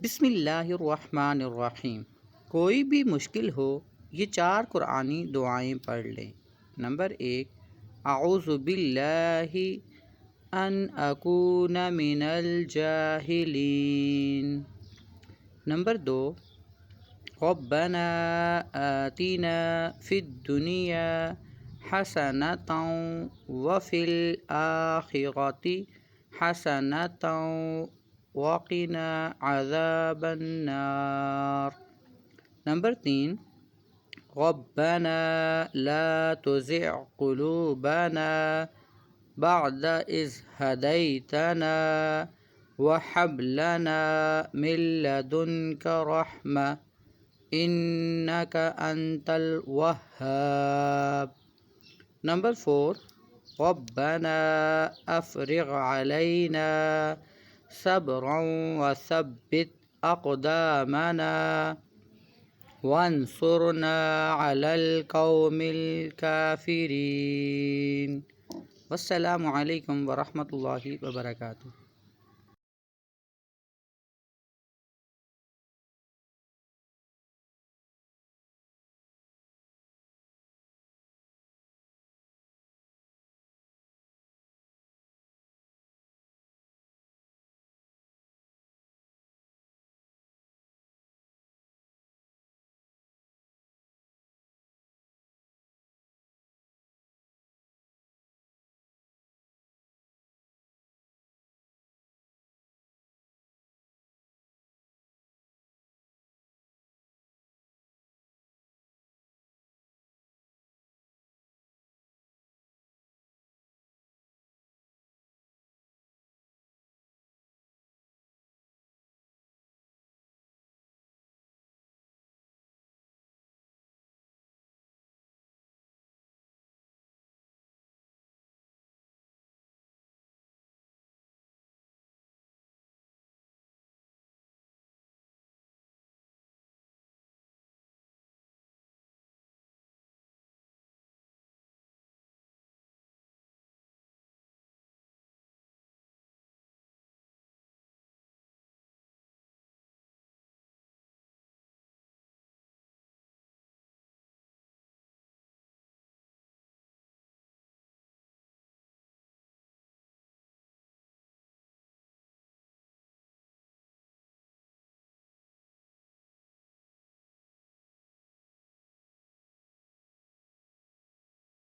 बिस्मिल्लाहिर्रहमानिर्रहीम। कोई भी मुश्किल हो, ये 4 कुरानी दुआएं पढ़ लें। नंबर 1, अऊज़ु बिल्लाहि अन अकून मिनल जाहिलीन। नंबर 2, रब्बना आतिना फिद दुनिया हसनतन व फिल आखिरति हसनतन वक़िना अज़ाबन्नार। नंबर 3, रब्बना ला तुज़िग़ क़ुलूबना बअद इज़ हदैतना व हब लना मिन लदुनक रहमा इन्नका अंतल वह्हाब। नंबर 4, रब्बना अफ़रिग़ अलैना सब्रन व सब्बित अक़दामना वंसुरना अलल क़ौमिल काफ़िरीन। वस्सलामु अलैकुम व रहमतुल्लाहि व बरकातुहू।